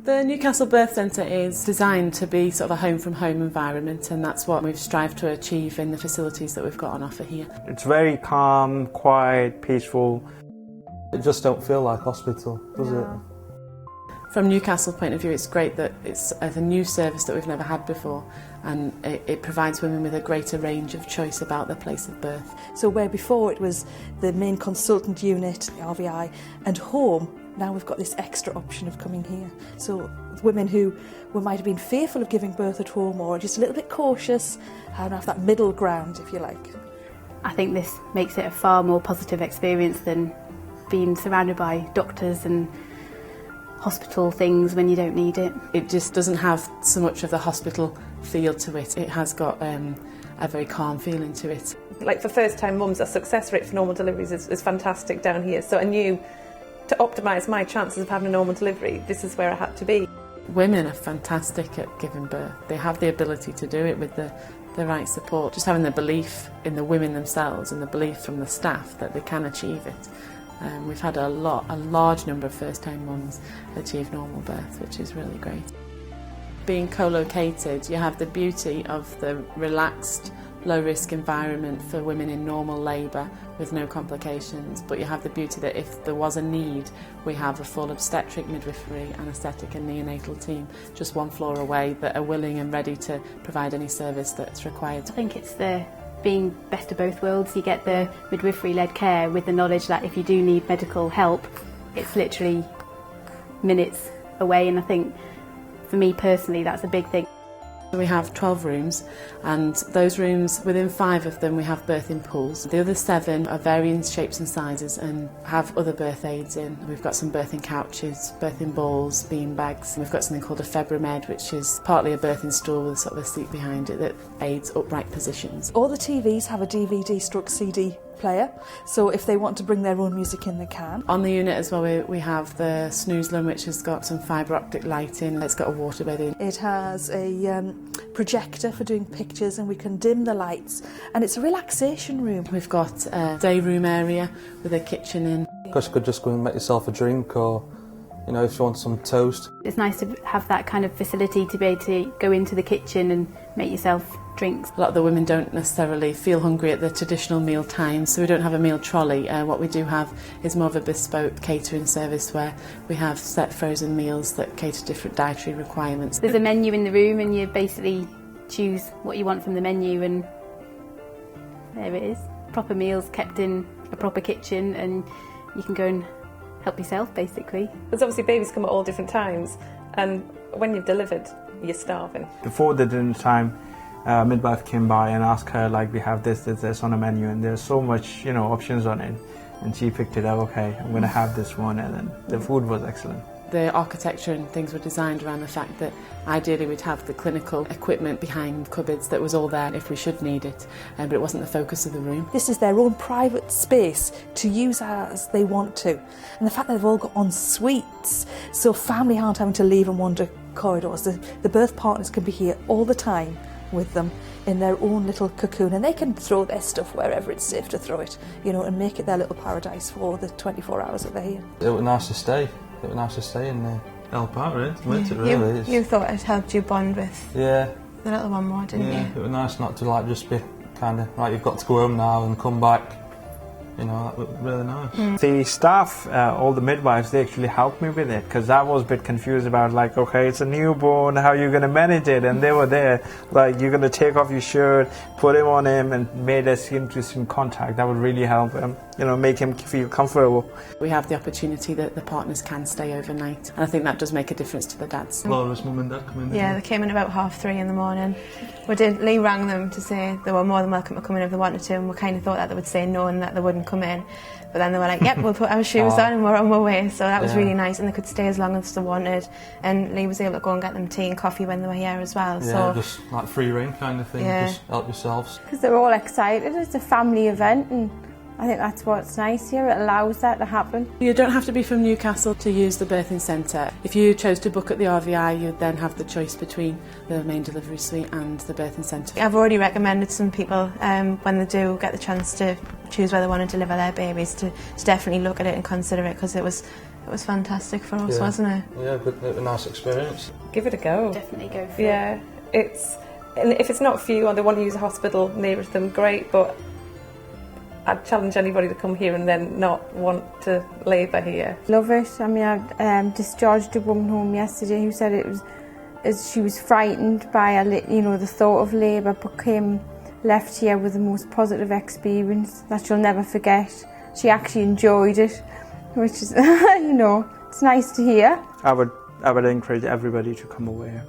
The Newcastle Birth Centre is designed to be sort of a home-from-home environment, and that's what we've strived to achieve in the facilities that we've got on offer here. It's very calm, quiet, peaceful. It just don't feel like hospital, does it? From Newcastle's point of view, it's great that it's a new service that we've never had before, and it provides women with a greater range of choice about their place of birth. So where before it was the main consultant unit, the RVI, and home, now we've got this extra option of coming here. So women who might have been fearful of giving birth at home or just a little bit cautious, and have that middle ground, if you like. I think this makes it a far more positive experience than being surrounded by doctors and hospital things when you don't need it. It just doesn't have so much of the hospital feel to it. It has got a very calm feeling to it. Like for first-time mums, our success rate for normal deliveries is fantastic down here. So I knew to optimise my chances of having a normal delivery, this is where I had to be. Women are fantastic at giving birth. They have the ability to do it with the right support. Just having the belief in the women themselves and the belief from the staff that they can achieve it. We've had a large number of first-time mums achieve normal birth, which is really great. Being co-located, you have the beauty of the relaxed, low-risk environment for women in normal labour with no complications, but you have the beauty that if there was a need, we have a full obstetric, midwifery, anaesthetic and neonatal team just one floor away that are willing and ready to provide any service that's required. I think it's the being best of both worlds. You get the midwifery-led care with the knowledge that if you do need medical help, it's literally minutes away, and I think for me personally that's a big thing. We have 12 rooms, and those rooms, within 5 of them we have birthing pools. The other 7 are varying shapes and sizes and have other birth aids in. We've got some birthing couches, birthing balls, bean bags. We've got something called a FebriMed, which is partly a birthing stool with sort of a seat behind it that aids upright positions. All the TVs have a DVD/CD player, so if they want to bring their own music in, they can. On the unit as well, we have the snoozler, which has got some fibre optic lighting. It's got a waterbed in. It has a projector for doing pictures, and we can dim the lights, and it's a relaxation room. We've got a day room area with a kitchen in. Because you could just go and make yourself a drink, or you know, if you want some toast. It's nice to have that kind of facility to be able to go into the kitchen and make yourself drinks. A lot of the women don't necessarily feel hungry at the traditional meal times, so we don't have a meal trolley. What we do have is more of a bespoke catering service where we have set frozen meals that cater to different dietary requirements. There's a menu in the room and you basically choose what you want from the menu, and there it is. Proper meals kept in a proper kitchen, and you can go and help yourself basically. There's obviously babies come at all different times, and when you've delivered, you're starving. Before the dinner time, midwife came by and asked her, like, we have this on the menu, and there's so much, you know, options on it, and she picked it up. Okay, I'm going to have this one, and then the food was excellent. The architecture and things were designed around the fact that ideally we'd have the clinical equipment behind cupboards that was all there if we should need it, but it wasn't the focus of the room. This is their own private space to use as they want to, and the fact that they've all got en suites, so family aren't having to leave and wander corridors. The birth partners can be here all the time with them in their own little cocoon, and they can throw their stuff wherever it's safe to throw it, you know, and make it their little paradise for the 24 hours that they're here. It was nice to stay. It was nice to stay and help out, really. It really. You thought it helped you bond with the little one more, didn't you? It was nice not to like just be kind of right. You've got to go home now and come back. You know, that was really nice. The staff, all the midwives, they actually helped me with it, because I was a bit confused about, like, okay, it's a newborn, how are you going to manage it? And they were there, like, you're going to take off your shirt, put him on him, and made us into some contact. That would really help him, you know, make him feel comfortable. We have the opportunity that the partners can stay overnight, and I think that does make a difference to the dads. Laura's mum and dad come in. Yeah, they came in about 3:30 in the morning. Lee rang them to say they were more than welcome to come in if they wanted to, and we kind of thought that they would say no and that they wouldn't come in. But then they were like, yep, we'll put our shoes on and we're on our way. So that was really nice, and they could stay as long as they wanted. And Lee was able to go and get them tea and coffee when they were here as well. Yeah, so just like free reign kind of thing, just help yourselves. Because they're all excited, it's a family event and I think that's what's nice here, it allows that to happen. You don't have to be from Newcastle to use the birthing centre. If you chose to book at the RVI, you'd then have the choice between the main delivery suite and the birthing centre. I've already recommended some people when they do get the chance to choose where they want to deliver their babies to definitely look at it and consider it, because it was fantastic for us, wasn't it? Yeah, a nice experience. Give it a go. Definitely go for it. Yeah, and if it's not for you or they want to use a hospital nearer to them, great, but I'd challenge anybody to come here and then not want to labour here. Love it. I mean, I discharged a woman home yesterday who said she was frightened by the thought of labour, but left here with the most positive experience that she'll never forget. She actually enjoyed it, which is, it's nice to hear. I would encourage everybody to come away.